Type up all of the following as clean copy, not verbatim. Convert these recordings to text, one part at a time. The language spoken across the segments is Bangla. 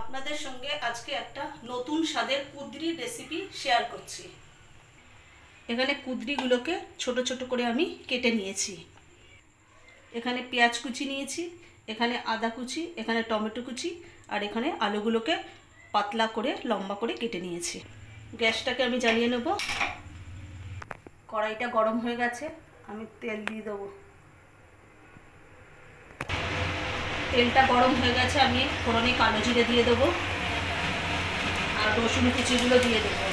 আপনাদের সঙ্গে আজকে একটা নতুন স্বাদের কুঁদরি রেসিপি শেয়ার করছি। এখানে কুঁদরিগুলোকে ছোট ছোট করে আমি কেটে নিয়েছি। এখানে পেঁয়াজ কুচি নিয়েছি, এখানে আদা কুচি, এখানে টমেটো কুচি, আর এখানে আলুগুলোকে পাতলা করে লম্বা করে কেটে নিয়েছি। গ্যাসটাকে আমি জ্বালিয়ে নেব। কড়াইটা গরম হয়ে গেছে, আমি তেল দিয়ে দেবো। তেলটা গরম হয়ে গেছে, আমি ফোড়নে কালো জিরে দিয়ে দেবো আর রসুন কুচিগুলো দিয়ে দেবো।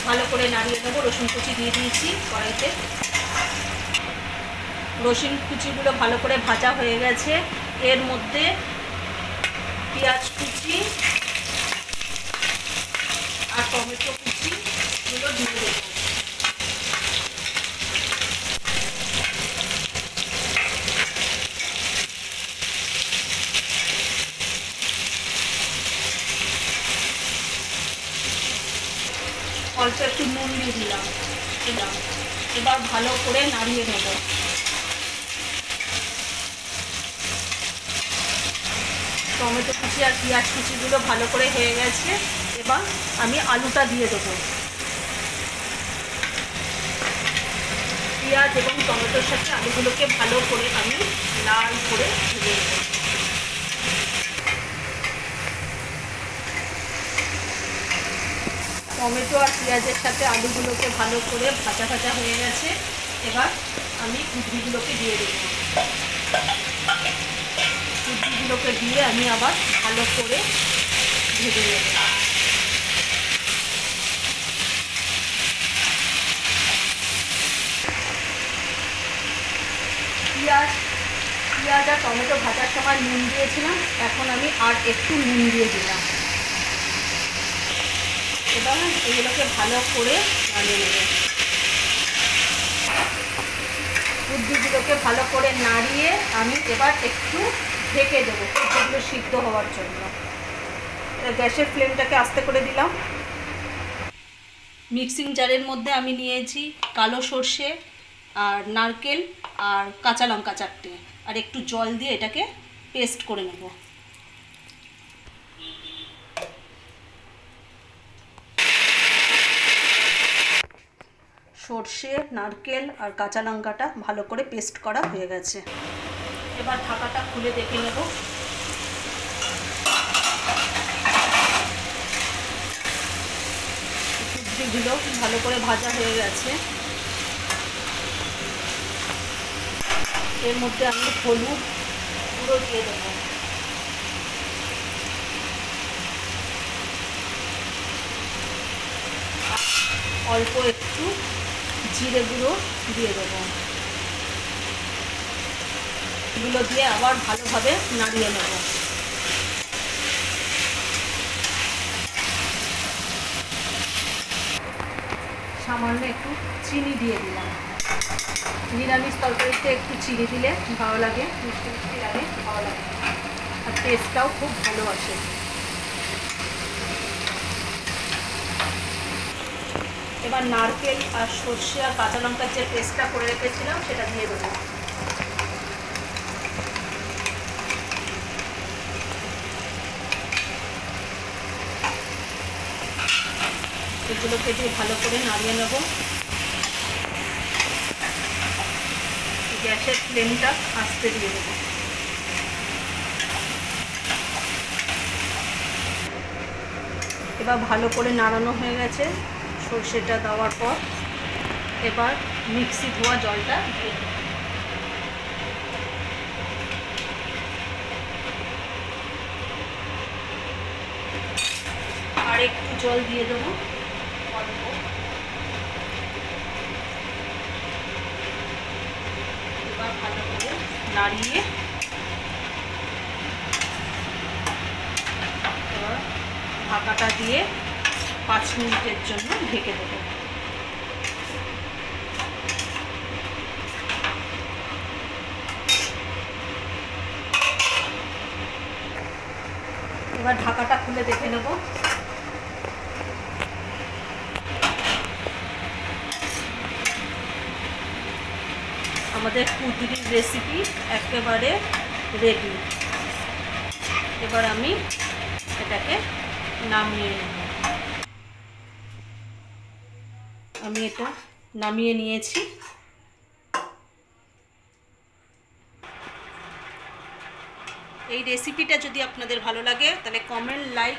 ভালো করে নাড়িয়ে নেবো। রসুন কুচি দিয়ে দিয়েছি কড়াইতে। রসুন কুচিগুলো ভালো করে ভাজা হয়ে গেছে। এর মধ্যে পেঁয়াজ কুচি আর টমেটো কুচিগুলো দিয়ে দেবো। অল্প একটু নুন দিয়ে দিলাম। এবার ভালো করে নাড়িয়ে নেব। টমেটো কুচি আর পেঁয়াজ কুচিগুলো ভালো করে হয়ে গেছে। এবার আমি আলুটা দিয়ে দেবো। পেঁয়াজ এবং টমেটোর সাথে আলুগুলোকে ভালো করে আমি লাল করে ভেজে নেব। টমেটো আর পেঁয়াজের সাথে আলুগুলোকে ভালো করে ভাজা ভাজা হয়ে গেছে। এবার আমি কুঁদরিগুলোকে দিয়ে দেবো। কুঁদরিগুলোকে দিয়ে আমি আবার ভালো করে ভেজে নেব। পেঁয়াজ আর টমেটো ভাজার সময় নুন দিয়েছিলাম, এখন আমি আর একটু নুন দিয়ে দিলাম। এবার এগুলোকে ভালো করে নাড়িয়ে নেব। কুঁদরিগুলোকে ভালো করে নাড়িয়ে আমি এবার একটু ঢেকে দেবো কুঁদরিগুলো সিদ্ধ হওয়ার জন্য। গ্যাসের ফ্লেমটাকে আস্তে করে দিলাম। মিক্সিং জারের মধ্যে আমি নিয়েছি কালো সর্ষে আর নারকেল আর কাঁচা লঙ্কা 4টে, আর একটু জল দিয়ে এটাকে পেস্ট করে নেব। সর্ষে, নারকেল আর কাঁচা লঙ্কাটা ভালো করে পেস্ট করা হয়ে গেছে। এবার ঢাকাটা খুলে দেখে নেব। কুঁদরিগুলো ভালো করে ভাজা হয়ে গেছে। এর মধ্যে আমি হলুদ গুঁড়ো দিয়ে দেবো। অল্প একটু জিরে গুঁড়ো দিয়ে দেবো। এগুলো দিয়ে আবার ভালোভাবে নাড়িয়ে নেব। সামান্য একটু চিনি দিয়ে দিলাম। নিরামিষ তরকারিতে একটু চিনি দিলে ভালো লাগে, মিষ্টি মিষ্টি লাগে, ভালো লাগে, আর টেস্টটাও খুব ভালো আসে। এবার নারকেল আর সর্ষে আর কাঁচা লঙ্কার যে পেস্টটা করে রেখেছিলাম সেটা দিয়ে দেবো। এগুলোকে দিয়ে ভালো করে নাড়িয়ে নেব। গ্যাসের ফ্লেমটা আস্তে দিয়ে দেবো। এবার ভালো করে নাড়ানো হয়ে গেছে সর্ষেটা দেওয়ার পর। এবার মিক্সি ধোয়া জলটা দিয়ে দেবো। আর একটু জল দিয়ে দেবো অল্প। এবার ভালো করে নাড়িয়ে এবার ঢাকাটা দিয়ে 5 মিনিটের জন্য ঢেকে দেবো। এবার ঢাকাটা খুলে দেখে নেব। আমাদের কুঁদরির রেসিপি একেবারে রেডি। এবার আমি এটাকে নামিয়ে নেব। আমি এটা নামিয়ে নিয়েছি। এই রেসিপিটা যদি আপনাদের ভালো লাগে তাহলে কমেন্ট, লাইক